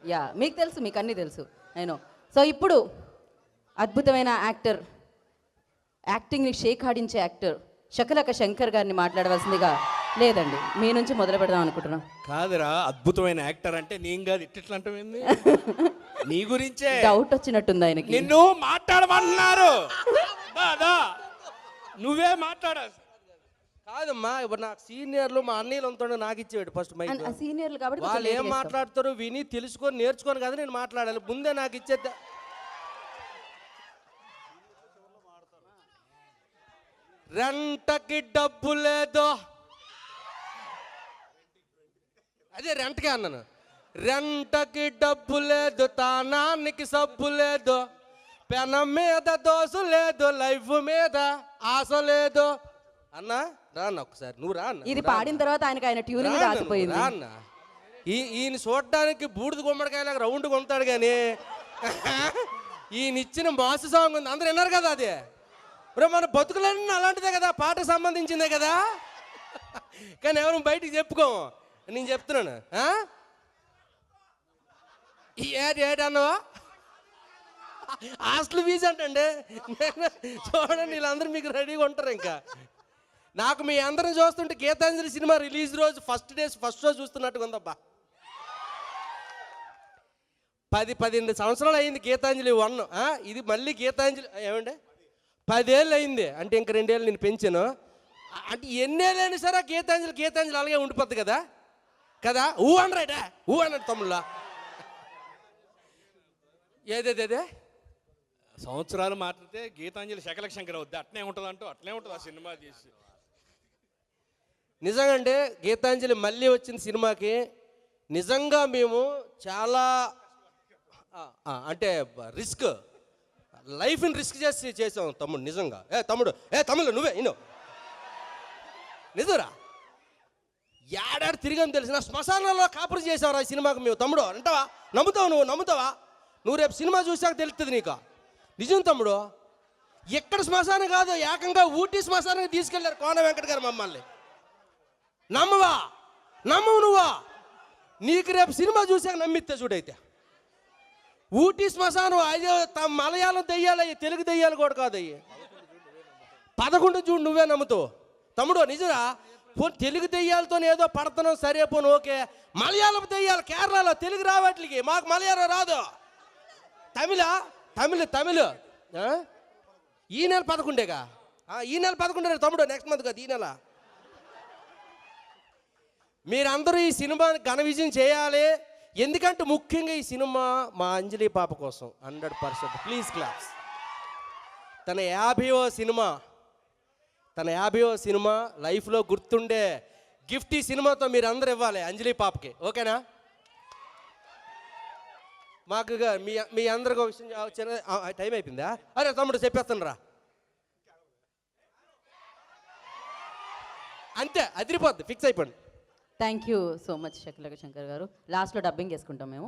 Yeah, మీకు తెలుసు, మీకు అన్నీ తెలుసు నేను. సో ఇప్పుడు అద్భుతమైన యాక్టర్, యాక్టింగ్ని షేక్ ఆడించే యాక్టర్ శకలక శంకర్ గారిని మాట్లాడవలసిందిగా. లేదండి, మీ నుంచి మొదలు పెడదాం అనుకుంటున్నాం. కాదురా, అద్భుతమైన యాక్టర్ అంటే నేను కాదు, ఇట్లా అంటావేంది? నీ గురించే డౌట్ వచ్చినట్టుంది ఆయనకి. నిన్ను మాట్లాడమన్నారు. దాదా నువ్వే మాట్లాడా. కాదమ్మా, ఇప్పుడు నాకు సీనియర్లు మా అన్నయ్యలు అంతా నాకు ఇచ్చేవాడు ఫస్ట్ మైక్. సీనియర్లు కాబట్టి వాళ్ళు ఏం మాట్లాడతారో విని తెలుసుకొని నేర్చుకొని కదా నేను మాట్లాడాలి. ముందే నాకు ఇచ్చేద్దా. రెంటకి డబ్బు లేదు, అదే రెంట్కే అన్నాను. రెంటకి డబ్బు లేదు, తానానికి సబ్బు లేదు, పెనం మీద దోశ లేదు, లైఫ్ మీద ఆశ లేదు అన్నా. రాన్న ఒకసారి నువ్వు రా అన్న. ఇది పాడిన తర్వాత ఆయన ట్యూనింగ్ రాసిపోయింది. రా అన్న. ఈయన చూడడానికి బూడిద గుమ్మడికాయలాగా రౌండ్ కొంటాడు కానీ ఈయన ఇచ్చిన మాసు సాంగ్ ఉంది, అందరు విన్నారు కదా. అది మన బతుకులన్నీ అలాంటిదే కదా, పాటకు సంబంధించిందే కదా. కానీ ఎవరు బయటికి చెప్పుకోము, నేను చెప్తున్నాను. ఏటి ఏటి అన్నవా? హాస్టల్ ఫీజు అంటండి. చూడండి, వీళ్ళందరూ మీకు రెడీగా ఉంటారు. ఇంకా నాకు మీ అందరం చూస్తుంటే గీతాంజలి సినిమా రిలీజ్ రోజు ఫస్ట్ షో చూస్తున్నట్టుగా ఉందబ్బా. 10-12 సంవత్సరాలు అయింది గీతాంజలి 1. ఇది మళ్ళీ గీతాంజలి ఏమండి 10 ఏళ్ళు అయింది అంటే ఇంక 2 ఏళ్ళు నేను పెంచాను. అంటే ఎన్నేళ్ళైనా సరే గీతాంజలి అలాగే ఉండిపోద్ది కదా కదా. ఊ అనరాడా, ఊ అన్నాడు తమ్ముళ్ళ. ఏదేదే సంవత్సరాలు మాట్లాడితే గీతాంజలి శకలక శంకర్ అవుద్ది. అట్నే ఉంటుంది అంటూ అట్లే ఉంటుంది ఆ సినిమా చేసి. నిజంగా అంటే గీతాంజలి మళ్ళీ వచ్చిన సినిమాకి నిజంగా మేము చాలా అంటే లైఫ్ని రిస్క్ చేసాం తమ్ముడు. నిజంగా తమ్ముడు నువ్వే ఇన్నో నిజరా ఏడాడు తిరిగాను తెలిసిన శ్మశానంలో కాపురం చేసావురా ఈ సినిమాకి మేము. తమ్ముడు అంటావా? నమ్ముతావా? నువ్వు రేపు సినిమా చూసాక తెలుస్తుంది నీకు. నిజం తమ్ముడు, ఎక్కడ శ్మశానం కాదు, ఏకంగా ఊటీ శ్మశానానికి తీసుకెళ్లారు కోన వెంకట గారు మమ్మల్ని. నమ్మవు నువ్వా? నీకు రేపు సినిమా చూసాక నమ్మితే చూడైతే. ఊటీ శ్మశానం అయ్యో మలయాళం దెయ్యాలు అయ్యి, తెలుగు దెయ్యాలు కూడా కాదు అయ్యి. 11 చూడు నువ్వే నమ్ముతావు తమ్ముడు. నిజరా? తెలుగు దెయ్యాలతో ఏదో పడుతున్నాం సరే పోను ఓకే. మలయాళం దెయ్యాలు కేరళలో, తెలుగు రావట్లకి, మాకు మలయాళం రాదు. తమిళ ఈ నెల 11 ఈ నెల 11 తమ్ముడు, నెక్స్ట్ మంత్ కదా ఈ నెల. మీరందరూ ఈ సినిమాని ఘన విజయం చేయాలి. ఎందుకంటే ముఖ్యంగా ఈ సినిమా మా అంజలి పాప కోసం 100%. Please claps. తన 50వ సినిమా లైఫ్లో గుర్తుండే గిఫ్ట్ ఈ సినిమాతో మీరు అందరూ ఇవ్వాలి అంజలి పాపకి. ఓకేనా? మాకు మీ అందరికి ఒక విషయం టైం అయిపోయిందా? అరే తమ్ముడు చెప్పేస్తాను రా. అంతే, అదిరిపోద్ది, ఫిక్స్ అయిపోండి. Thank you so much Shakalaka Shankar గారు. లాస్ట్లో డబ్బింగ్ వేసుకుంటాం మేము.